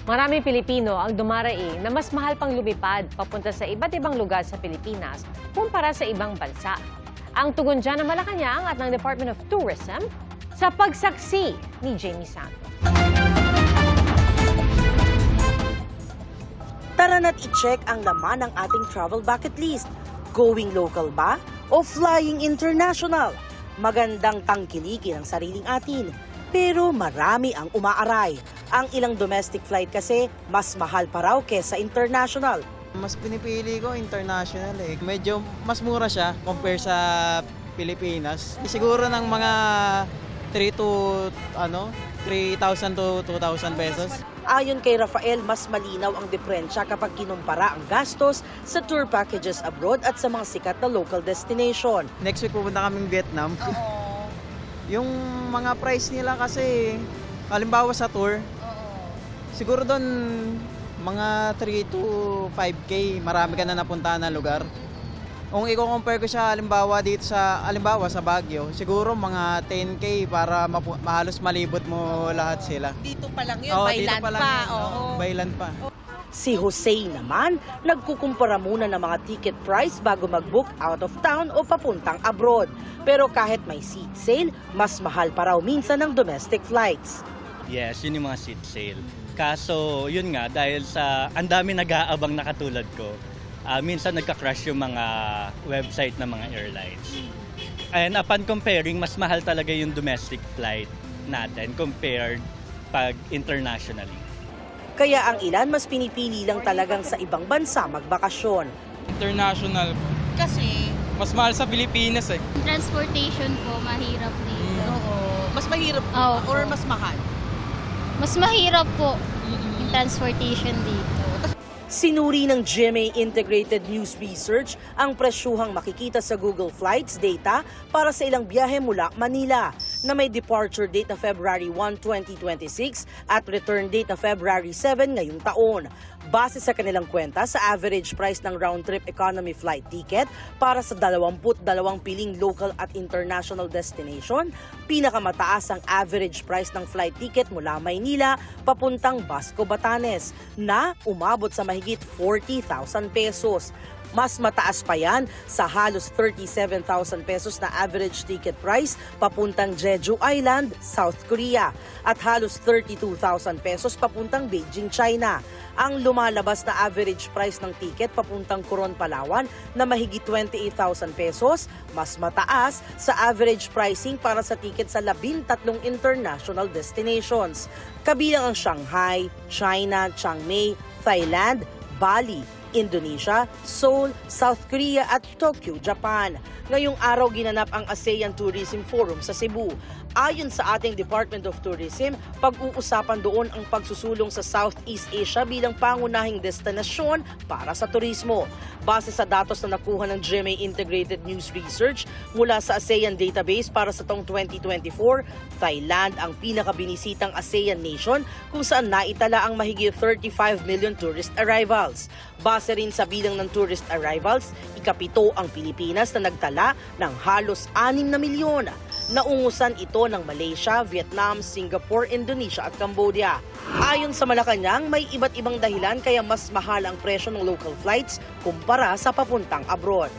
Maraming Pilipino ang dumaraing na mas mahal pang lumipad papunta sa iba't ibang lugar sa Pilipinas kumpara sa ibang bansa. Ang tugon dyan ng Malacanang at ng Department of Tourism sa pagsaksi ni Jamie Santos. Tara na't i-check ang laman ng ating travel bucket list. Going local ba o flying international? Magandang tangkilikin ang sariling atin. Pero marami ang umaaray. Ang ilang domestic flight kasi mas mahal pa raw kesa international. Mas pinipili ko international eh. Medyo mas mura siya compare sa Pilipinas. Siguro ng mga 3,000 to 2,000 pesos. Ayon kay Rafael, mas malinaw ang diferensya kapag kinumpara ang gastos sa tour packages abroad at sa mga sikat na local destination. Next week pupunta kaming Vietnam. Yung mga price nila kasi, halimbawa sa tour, siguro doon mga 3 to 5K, marami ka na napuntahan na lugar. Kung i-compare ko siya halimbawa dito sa Baguio, siguro mga 10K para halos malibot mo lahat sila. Dito pa lang yun, Dito by land pa lang pa. yun, by land pa. Si Jose naman, nagkukumpara muna ng mga ticket price bago mag-book out of town o papuntang abroad. Pero kahit may seat sale, mas mahal pa raw minsan ng domestic flights. Yes, yun yung mga seat sale. Kaso, yun nga, dahil sa ang dami nag-aabang na katulad ko, minsan nagka-crash yung mga website ng mga airlines. And upon comparing, mas mahal talaga yung domestic flight natin compared pag internationally. Kaya ang ilan mas pinipili lang talagang sa ibang bansa magbakasyon. International. Kasi, Mas mahal sa Pilipinas eh. Transportation po, mahirap dito. mas mahirap Oo. or mas mahal. Mas mahirap po yung transportation dito. Sinuri ng GMA Integrated News Research ang presyuhang makikita sa Google Flights data para sa ilang biyahe mula Manila na may departure date na February 1, 2026 at return date na February 7 ngayong taon. Base sa kanilang kwenta sa average price ng round-trip economy flight ticket para sa 22 piling local at international destination, pinakamataas ang average price ng flight ticket mula Maynila papuntang Basco, Batanes na umabot sa mahigit 40,000 pesos. Mas mataas pa yan sa halos 37,000 pesos na average ticket price papuntang Jeju Island, South Korea at halos 32,000 pesos papuntang Beijing, China. Ang lumalabas na average price ng ticket papuntang Coron, Palawan na mahigit 28,000 pesos, mas mataas sa average pricing para sa ticket sa 13 international destinations. Kabilang ang Shanghai, China, Chiang Mai, Thailand, Bali, Indonesia, Seoul, South Korea at Tokyo, Japan. Ngayong araw ginanap ang ASEAN Tourism Forum sa Cebu. Ayon sa ating Department of Tourism, pag-uusapan doon ang pagsusulong sa Southeast Asia bilang pangunahing destinasyon para sa turismo. Base sa datos na nakuha ng GMA Integrated News Research mula sa ASEAN database para sa taong 2024, Thailand ang pinakabinisitang ASEAN nation kung saan naitala ang mahigit 35 million tourist arrivals. Base rin sa bilang ng tourist arrivals, ikapito ang Pilipinas na nagtala ng halos 6 na milyon. Naungusan ito ng Malaysia, Vietnam, Singapore, Indonesia at Cambodia. Ayon sa Malacanang, may iba't ibang dahilan kaya mas mahal ang presyo ng local flights kumpara sa papuntang abroad.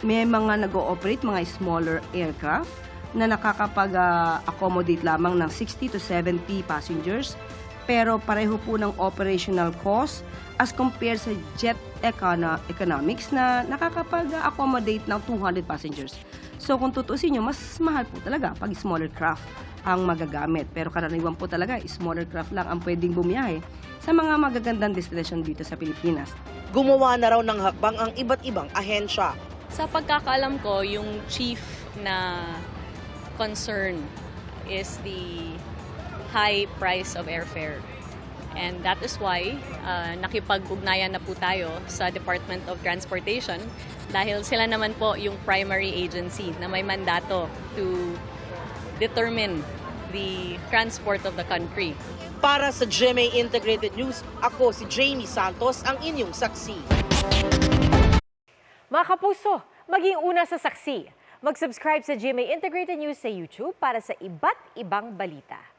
May mga nag-ooperate, mga smaller aircraft na nakakapag-accommodate lamang ng 60 to 70 passengers, pero pareho po ng operational cost as compared sa jet economics na nakakapag-accommodate ng 200 passengers. So kung tutusin nyo, mas mahal po talaga pag smaller craft ang magagamit. Pero karaniwan po talaga, smaller craft lang ang pwedeng bumiyahe sa mga magagandang destination dito sa Pilipinas. Gumawa na raw ng hakbang ang iba't ibang ahensya. Sa pagkakaalam ko, yung chief na concern is the high price of airfare. And that is why nakipag-ugnayan na po tayo sa Department of Transportation dahil sila naman po yung primary agency na may mandato to determine the transport of the country. Para sa GMA Integrated News, ako si Jamie Santos, ang inyong saksi. Mga kapuso, maging una sa saksi. Mag-subscribe sa GMA Integrated News sa YouTube para sa iba't ibang balita.